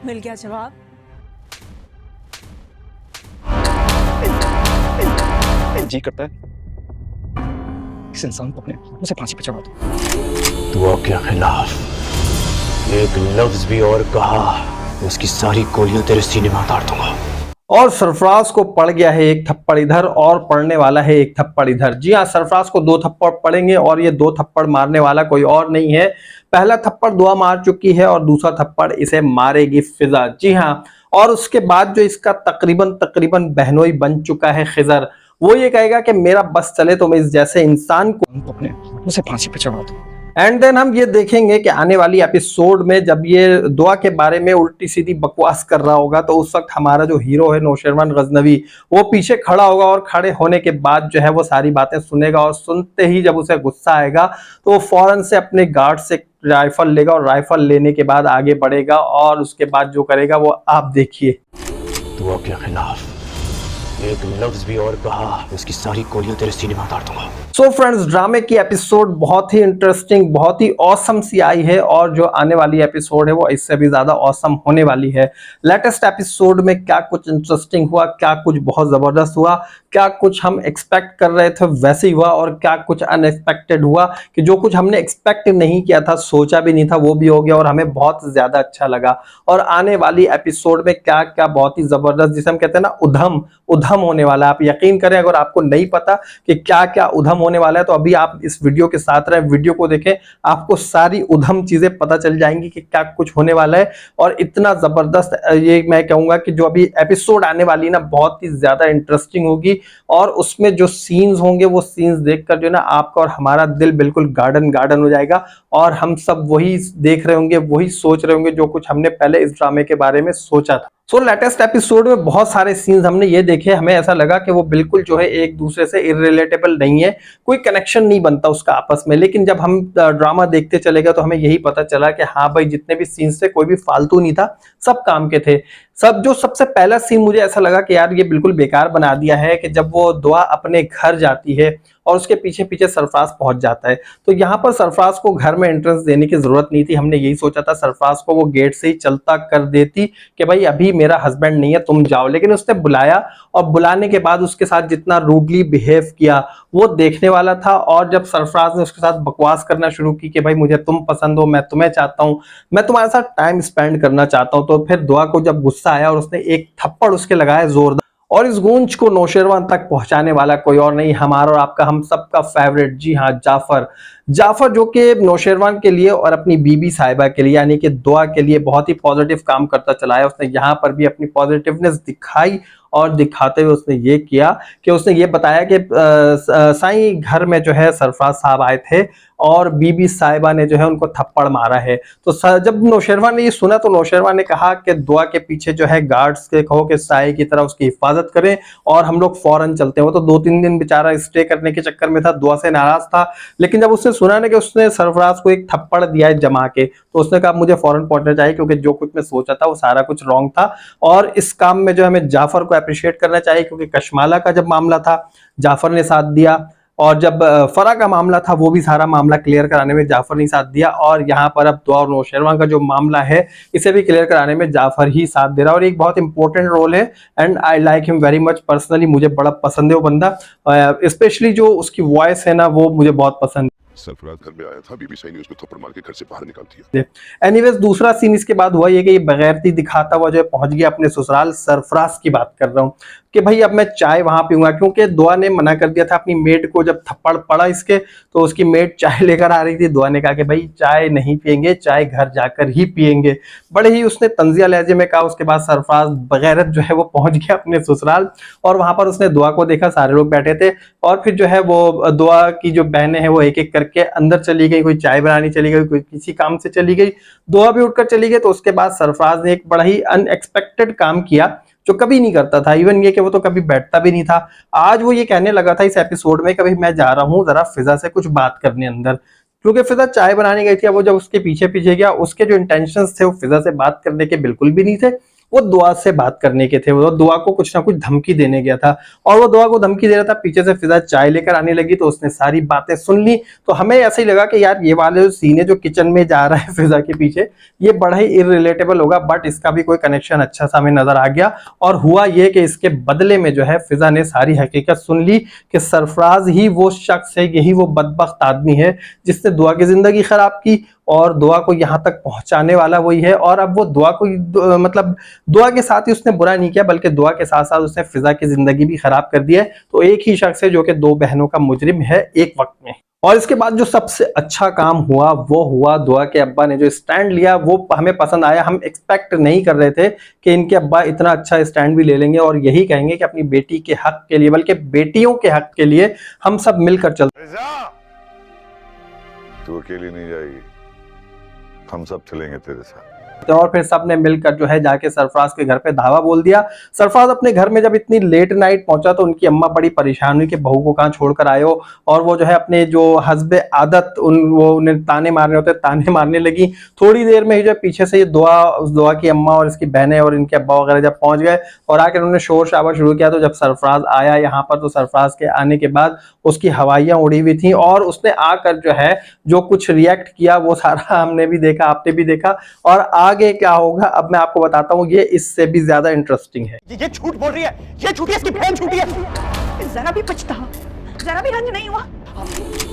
मिल गया जवाब। जी करता है इस इंसान को अपने हाथों से फांसी पे चढ़ा दो। दुआ के खिलाफ एक लफ्ज भी और कहा तो उसकी सारी गोलियां तेरे सीने में उतार दूंगा। और सरफराज को पड़ गया है एक थप्पड़ इधर और पड़ने वाला है एक थप्पड़ इधर। जी हाँ, सरफराज को 2 थप्पड़ पड़ेंगे और ये 2 थप्पड़ मारने वाला कोई और नहीं है। पहला थप्पड़ दुआ मार चुकी है और दूसरा थप्पड़ इसे मारेगी फिजा। जी हाँ, और उसके बाद जो इसका तकरीबन बहनोई बन चुका है खिजर, वो ये कहेगा कि मेरा बस चले तो मैं इस जैसे इंसान को अपने हाथों से फांसी पे चढ़ा दो। एंड देन हम ये देखेंगे कि आने वाली एपिसोड में जब ये दुआ के बारे में उल्टी सीधी बकवास कर रहा होगा तो उस वक्त हमारा जो हीरो है नौशरवान गजनवी वो पीछे खड़ा होगा और खड़े होने के बाद जो है वो सारी बातें सुनेगा और सुनते ही जब उसे गुस्सा आएगा तो वो फौरन से अपने गार्ड से राइफल लेगा और राइफल लेने के बाद आगे बढ़ेगा और उसके बाद जो करेगा वो आप देखिए। दुआ के खिलाफ एक लफ्ज भी और कहा तो उसकी सारी गोलियां तेरे सीने में उतार दूंगा। सो फ्रेंड्स, ड्रामे की एपिसोड बहुत ही इंटरेस्टिंग, बहुत ही ऑसम सी आई है और जो आने वाली एपिसोड है वो इससे भी ज्यादा ऑसम होने वाली है। लेटेस्ट एपिसोड में क्या कुछ इंटरेस्टिंग हुआ, क्या कुछ बहुत जबरदस्त हुआ, क्या कुछ हम एक्सपेक्ट कर रहे थे वैसे ही हुआ और क्या कुछ अनएक्सपेक्टेड हुआ कि जो कुछ हमने एक्सपेक्ट नहीं किया था, सोचा भी नहीं था, वो भी हो गया और हमें बहुत ज्यादा अच्छा लगा। और आने वाली एपिसोड में क्या क्या बहुत ही जबरदस्त, जिसे हम कहते हैं ना उधम होने वाला है। आप यकीन करें, अगर आपको नहीं पता कि क्या क्या उधम होने वाला है तो अभी आप इस वीडियो के साथ रहे, वीडियो को देखें, आपको सारी उधम चीजें पता चल जाएंगी कि क्या कुछ होने वाला है। और इतना जबरदस्त ये मैं कहूंगा कि जो अभी एपिसोड आने वाली है ना बहुत ही ज्यादा इंटरेस्टिंग होगी और उसमें जो सीन्स होंगे वो सीन्स देखकर जो है ना आपका और हमारा दिल बिल्कुल गार्डन हो जाएगा और हम सब वही देख रहे होंगे, वही सोच रहे होंगे जो कुछ हमने पहले इस ड्रामे के बारे में सोचा था। सो लेटेस्ट एपिसोड में बहुत सारे सीन्स हमने ये देखे, हमें ऐसा लगा कि वो बिल्कुल जो है एक दूसरे से इररिलेटेबल नहीं है, कोई कनेक्शन नहीं बनता उसका आपस में। लेकिन जब हम ड्रामा देखते चले गए तो हमें यही पता चला कि हाँ भाई, जितने भी सीन्स थे कोई भी फालतू नहीं था, सब काम के थे। सबसे पहला सीन मुझे ऐसा लगा कि यार ये बिल्कुल बेकार बना दिया है कि जब वो दुआ अपने घर जाती है और उसके पीछे पीछे सरफराज पहुंच जाता है, तो यहाँ पर सरफराज को घर में एंट्रेंस देने की जरूरत नहीं थी। हमने यही सोचा था सरफराज को वो गेट से ही चलता कर देती कि भाई अभी मेरा हस्बैंड नहीं है, तुम जाओ। लेकिन उसने बुलाया और बुलाने के बाद उसके साथ जितना रूडली बिहेव किया वो देखने वाला था। और जब सरफराज ने उसके साथ बकवास करना शुरू की कि भाई मुझे तुम पसंद हो, मैं तुम्हें चाहता हूँ, मैं तुम्हारे साथ टाइम स्पेंड करना चाहता हूँ, तो फिर दुआ को जब गुस्सा आया और उसने एक थप्पड़ उसके लगाया जोरदार। और इस गूंज को नौशरवान तक पहुंचाने वाला कोई और नहीं, हमारा और आपका, हम सबका फेवरेट, जी हाँ, जाफर जो कि नौशरवान के लिए और अपनी बीबी साहिबा के लिए यानी कि दुआ के लिए बहुत ही पॉजिटिव काम करता चला है। उसने यहाँ पर भी अपनी पॉजिटिवनेस दिखाई और दिखाते हुए उसने ये किया कि उसने ये बताया कि साईं घर में जो है सरफराज साहब आए थे और बीबी साहिबा ने जो है उनको थप्पड़ मारा है। तो जब नौशरवान ने ये सुना तो नौशरवान ने कहा कि दुआ के पीछे जो है गार्ड्स के कहो कि साई की तरह उसकी हिफाजत करें और हम लोग फौरन चलते हैं। वो तो 2-3 दिन बेचारा स्टे करने के चक्कर में था, दुआ से नाराज था। लेकिन जब उसने सुना ना कि उसने सरफराज को एक थप्पड़ दिया है जमा के, तो उसने कहा मुझे फौरन पहुंचना चाहिए क्योंकि जो कुछ मैं सोचा था वो सारा कुछ रॉन्ग था। और इस काम में जो हमें जाफर को अप्रिशिएट करना चाहिए क्योंकि कशमाला का जब मामला था जाफर ने साथ दिया और जब फरा का मामला था वो भी सारा मामला क्लियर कराने में जाफर ने साथ दिया और यहाँ पर अब दुआ और नौशरवान का जो मामला है इसे भी क्लियर कराने में जाफर ही साथ दे रहा है। और एक बहुत इंपॉर्टेंट रोल है and I like him very much personally, मुझे बड़ा पसंद है वो बंदा, स्पेशली जो उसकी वॉइस है ना वो मुझे बहुत पसंद है। सरफराज घर में आया था, बीबी साई ने उसको थप्पड़ मार के घर से बाहर निकाल दिया। एनीवेज, दूसरा सीन इसके बाद हुआ ये कि ये बगैरती दिखाता हुआ जो पहुंच गया अपने ससुराल। सरफराज की बात कर रहा हूँ कि भाई अब मैं चाय वहां पीऊंगा, क्योंकि दुआ ने मना कर दिया था अपनी मेड को। जब थप्पड़ पड़ा इसके तो उसकी मेड चाय लेकर आ रही थी, दुआ ने कहा कि भाई चाय नहीं पियेंगे, चाय घर जाकर ही पियेंगे। बड़े ही उसने तंजिया लहजे में कहा। उसके बाद सरफराज बगैरत जो है वो पहुंच गया अपने ससुराल और वहां पर उसने दुआ को देखा, सारे लोग बैठे थे और फिर जो है वो दुआ की जो बहनें हैं वो एक एक करके अंदर चली गई, कोई चाय बनानी चली गई, कोई किसी काम से चली गई, दुआ भी उठकर चली गई। तो उसके बाद सरफराज ने एक बड़ा ही अनएक्सपेक्टेड काम किया जो कभी नहीं करता था। इवन ये कि वो तो कभी बैठता भी नहीं था। आज वो ये कहने लगा था इस एपिसोड में कभी मैं जा रहा हूँ जरा फिजा से कुछ बात करने अंदर, क्योंकि फिजा चाय बनाने गई थी। वो जब उसके पीछे पीछे गया, उसके जो इंटेंशंस थे वो फिजा से बात करने के बिल्कुल भी नहीं थे। वो दुआ से बात करने के थे, वो दुआ को कुछ ना कुछ धमकी देने गया था और वो दुआ को धमकी दे रहा था। पीछे से फिजा चाय लेकर आने लगी तो उसने सारी बातें सुन ली। तो हमें ऐसे ही लगा कि यार ये वाले जो सीन है जो किचन में जा रहा है फिजा के पीछे, ये बड़ा ही इररिलेटेबल होगा, बट इसका भी कोई कनेक्शन अच्छा सा हमें नजर आ गया। और हुआ ये कि इसके बदले में जो है फिजा ने सारी हकीकत सुन ली कि सरफराज ही वो शख्स है, यही वो बदबख्त आदमी है जिसने दुआ की जिंदगी खराब की और दुआ को यहाँ तक पहुंचाने वाला वही है। और अब वो दुआ को मतलब दुआ के साथ ही उसने बुरा नहीं किया, बल्कि दुआ के साथ साथ उसने फिजा की जिंदगी भी खराब कर दी है। तो एक ही शख्स है जो कि दो बहनों का मुजरिम है एक वक्त में। और इसके बाद जो सबसे अच्छा काम हुआ वो हुआ दुआ के अब्बा ने जो स्टैंड लिया, वो हमें पसंद आया। हम एक्सपेक्ट नहीं कर रहे थे कि इनके अब्बा इतना अच्छा स्टैंड भी ले लेंगे और यही कहेंगे कि अपनी बेटी के हक के लिए, बल्कि बेटियों के हक के लिए हम सब मिलकर चलते। तू अकेली नहीं जाएगी, हम सब चलेंगे तेरे साथ। और फिर सब ने मिलकर जो है जाके सरफराज के घर पे धावा बोल दिया। सरफराज अपने घर में जब इतनी लेट नाइट पहुंचा तो उनकी अम्मा बड़ी परेशान हुई कि बहू को कहाँ छोड़कर आए हो। और वो जो है अपने जो हस्बे आदत वो उन्हें ताने मारने होते ताने मारने लगी। थोड़ी देर में ही जो पीछे से ये दुआ की अम्मा और इसकी बहनें और इनके अब्बा वगैरह जब पहुंच गए और आकर उन्होंने शोर शराबा शुरू किया, तो जब सरफराज आया यहाँ पर तो सरफराज के आने के बाद उसकी हवाइयां उड़ी हुई थी और उसने आकर जो है जो कुछ रिएक्ट किया वो सारा हमने भी देखा, आपने भी देखा। और आगे क्या होगा अब मैं आपको बताता हूँ, ये इससे भी ज्यादा इंटरेस्टिंग है। ये झूठ बोल रही है, ये झूठी है, इसकी बहन झूठी है। जरा भी पछतावा, जरा भी रंज नहीं हुआ।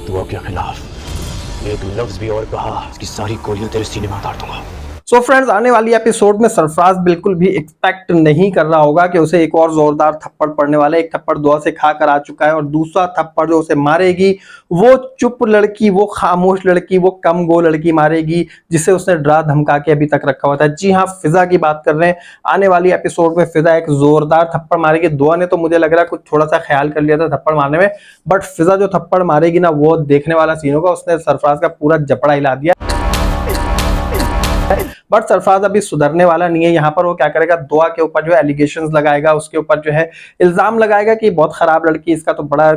दुआ के खिलाफ एक लफ्ज भी और कहा, इसकी सारी गोलियां तेरे सीने में उतार दूंगा। सो फ्रेंड्स, आने वाली एपिसोड में सरफराज बिल्कुल भी एक्सपेक्ट नहीं कर रहा होगा कि उसे एक और जोरदार थप्पड़ पड़ने वाला है। एक थप्पड़ दुआ से खाकर आ चुका है और दूसरा थप्पड़ जो उसे मारेगी वो चुप लड़की, वो खामोश लड़की, वो कम गो लड़की मारेगी जिसे उसने डरा धमका के अभी तक रखा हुआ था। जी हाँ, फिजा की बात कर रहे हैं। आने वाली एपिसोड में फिजा एक जोरदार थप्पड़ मारेगी। दुआ ने तो मुझे लग रहा है कुछ थोड़ा सा ख्याल कर लिया था थप्पड़ मारने में, बट फिजा जो थप्पड़ मारेगी ना वो देखने वाला सीन होगा। उसने सरफराज का पूरा जपड़ा हिला दिया। बट सरफराज अभी सुधरने वाला नहीं है। यहाँ पर वो क्या करेगा, दुआ के ऊपर जो है एलिगेशंस लगाएगा, उसके ऊपर जो है इल्जाम लगाएगा कि बहुत खराब लड़की, इसका तो बड़ा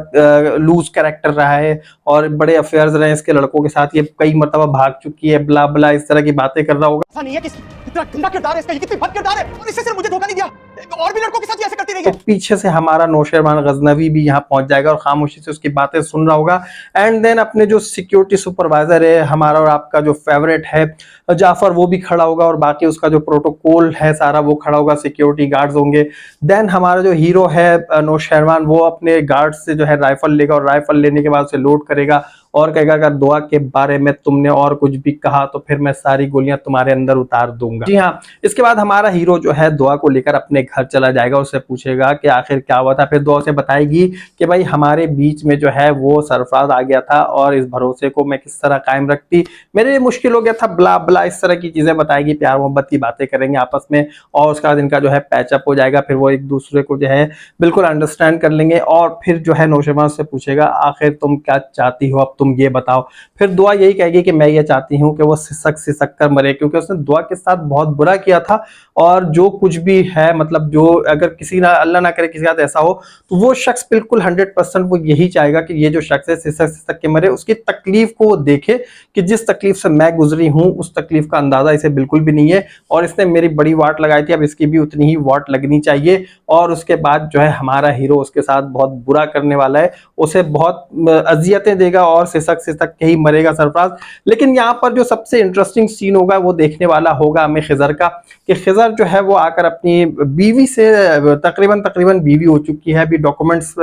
लूज कैरेक्टर रहा है और बड़े अफेयर्स रहे इसके लड़कों के साथ, ये कई मरतबा भाग चुकी है, ब्ला ब्ला इस तरह की बातें कर रहा होगा। ऐसा नहीं है कि इतना गंदा किरदार है इसका, ये कितनी बद किरदार है और इससे सिर्फ मुझे धोखा नहीं दिया, और भी लड़कों के साथ ऐसे करती रही है। तो पीछे से हमारा नौशेरवान गजनवी भी यहाँ पहुंच जाएगा और खामोशी से उसकी बातें सुन रहा होगा। एंड देन अपने जो सिक्योरिटी सुपरवाइजर है हमारा और आपका जो फेवरेट है जाफर, वो भी खड़ा होगा और बाकी उसका जो प्रोटोकॉल है सारा वो खड़ा होगा, सिक्योरिटी गार्ड्स होंगे। देन हमारा जो हीरो है नौशेरवान, वो अपने गार्ड से जो है राइफल लेगा और राइफल लेने के बाद उसे लोड करेगा और कहेगा अगर दुआ के बारे में तुमने और कुछ भी कहा तो फिर मैं सारी गोलियां तुम्हारे अंदर उतार दूंगा। जी हाँ, इसके बाद हमारा हीरो जो है दुआ को लेकर अपने घर चला जाएगा। उससे पूछेगा कि आखिर क्या हुआ था। फिर दुआ उसे बताएगी कि भाई हमारे बीच में जो है वो सरफराज आ गया था और इस भरोसे को मैं किस तरह कायम रखती, मेरे लिए मुश्किल हो गया था, ब्ला ब्ला इस तरह की चीजें बताएगी। प्यार मोहब्बत की बातें करेंगे आपस में और उसके बाद इनका जो है पैचअप हो जाएगा। फिर वो एक दूसरे को जो है बिल्कुल अंडरस्टैंड कर लेंगे और फिर जो है नौशेरवान से पूछेगा आखिर तुम क्या चाहती हो, अब तुम ये बताओ। फिर दुआ यही कहेगी कि मैं ये चाहती हूँ कि वो सिसक कर मरे, क्योंकि उसने दुआ के साथ बहुत बुरा किया था और जो कुछ भी है मतलब जो अगर किसी ना अल्लाह ना करे किसी के साथ ऐसा हो तो वो शख्स बिल्कुल 100% वो यही चाहेगा कि ये जो शख्स है सिसक के मरे, उसकी तकलीफ को वो देखे कि जिस तकलीफ से मैं गुजरी हूँ उस तकलीफ का अंदाजा इसे बिल्कुल भी नहीं है और इसने मेरी बड़ी वाट लगाई थी, अब इसकी भी उतनी ही वाट लगनी चाहिए। और उसके बाद जो है हमारा हीरो उसके साथ बहुत बुरा करने वाला है, उसे बहुत अजियतें देगा और सिसक के ही मरेगा सरफराज। लेकिन यहाँ पर जो सबसे इंटरेस्टिंग सीन होगा वो देखने वाला होगा हमें खिजर का, कि खिजर जो है वो आकर अपनी बीवी से तकरीबन बीवी हो चुकी है, अभी डॉक्यूमेंट्स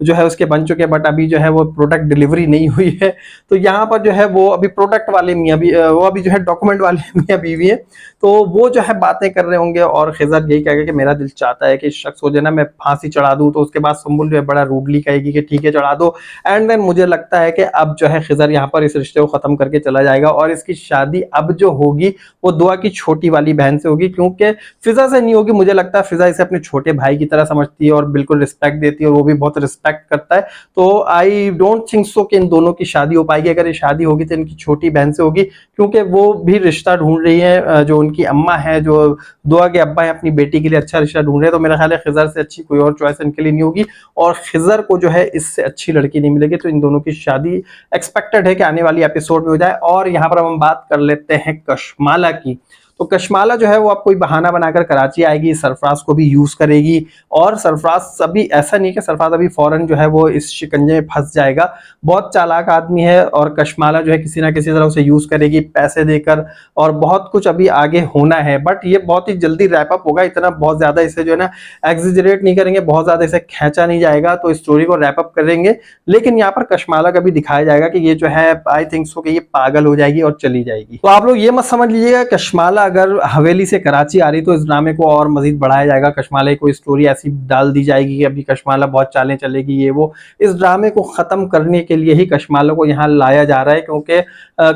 जो है उसके बन चुके हैं, बट अभी जो है वो प्रोडक्ट डिलीवरी नहीं हुई है। तो यहाँ पर जो है वो अभी प्रोडक्ट वाले मियाँ भी वो अभी जो है डॉक्यूमेंट वाले मियाँ बीवी है, तो वो जो है बातें कर रहे होंगे और खिजर यही कहेगा कि मेरा दिल चाहता है कि शख्स हो जाए ना मैं फांसी चढ़ा दूं। तो उसके बाद सुम्बुल जो है बड़ा रूडली कहेगी कि ठीक है चढ़ा दो। एंड देन मुझे लगता है कि अब जो है खिजर यहाँ पर इस रिश्ते को खत्म करके चला जाएगा और इसकी शादी अब जो होगी वो दुआ की छोटी वाली बहन से होगी, क्योंकि फिजा से नहीं होगी। मुझे लगता है फिजा इसे अपने छोटे भाई की तरह समझती है और बिल्कुल रिस्पेक्ट देती है और वो भी बहुत रिस्पेक्ट करता है। तो आई डोंट थिंक सो कि इन दोनों की शादी हो पाएगी। अगर ये शादी होगी तो इनकी छोटी बहन से होगी, क्योंकि वो भी रिश्ता ढूंढ रही है, जो उनकी अम्मा है जो दुआ के अब्बा है अपनी बेटी के लिए अच्छा रिश्ता ढूंढ रहे हैं। तो मेरा ख्याल है खिजर से अच्छी कोई और चॉइस इनके लिए नहीं होगी और खिजर को जो है इससे अच्छी लड़की नहीं मिलेगी। तो इन दोनों की शादी एक्सपेक्टेड है कि आने वाली एपिसोड में हो जाए। और यहाँ पर हम बात कर लेते हैं कशमाला की। तो कशमाला जो है वो अब कोई बहाना बनाकर कराची आएगी, सरफराज को भी यूज करेगी और सरफराज अभी ऐसा नहीं कि सरफराज अभी फौरन जो है वो इस शिकंजे में फंस जाएगा। बहुत चालाक आदमी है और कशमाला जो है किसी ना किसी तरह उसे यूज करेगी पैसे देकर, और बहुत कुछ अभी आगे होना है। बट ये बहुत ही जल्दी रैप अप होगा, इतना बहुत ज्यादा इसे जो है ना एग्जिजरेट नहीं करेंगे, बहुत ज्यादा इसे खींचा नहीं जाएगा, तो स्टोरी को रैप अप करेंगे। लेकिन यहाँ पर कशमाला का भी दिखाया जाएगा कि ये जो है आई थिंक सो कि ये पागल हो जाएगी और चली जाएगी। तो आप लोग ये मत समझ लीजिएगा कशमाला अगर हवेली से कराची आ रही तो इस ड्रामे को और मजीद बढ़ाया जाएगा, कशमाला की कोई स्टोरी ऐसी डाल दी जाएगी कि अभी कशमाला बहुत चालें चलेगी ये वो। इस ड्रामे को खत्म करने के लिए ही कशमाला को यहाँ लाया जा रहा है, क्योंकि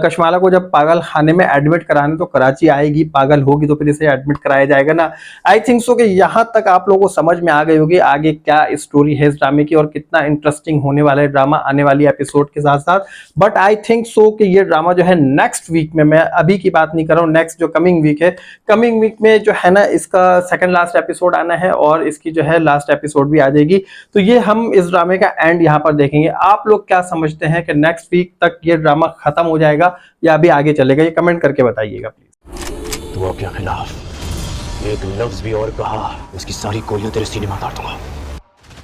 कशमाला को जब पागल खाने में एडमिट कराने तो कराची आएगी, पागल होगी तो फिर इसे एडमिट कराया जाएगा ना। आई थिंक सो कि यहाँ तक आप लोगों को समझ में आ गई होगी आगे क्या स्टोरी है इस ड्रामे की और कितना इंटरेस्टिंग होने वाला है ड्रामा आने वाली एपिसोड के साथ साथ। बट आई थिंक सो कि ये ड्रामा जो है नेक्स्ट वीक में, मैं अभी की बात नहीं कर रहा हूँ, नेक्स्ट जो कमिंग वीक है, कमिंग वीक में जो है ना इसका सेकंड लास्ट एपिसोड आना है और इसकी जो है लास्ट एपिसोड भी आ जाएगी। तो ये हम इस ड्रामे का एंड यहाँ पर देखेंगे। आप लोग क्या समझते हैं कि नेक्स्ट वीक तक ये ड्रामा खत्म हो जाएगा या अभी आगे चलेगा, ये कमेंट करके बताइएगा प्लीज। दुआ के खिलाफ एक लफ्ज भी और कहा, उसकी सारी गोलियां तेरे सीने में उतार दूंगा।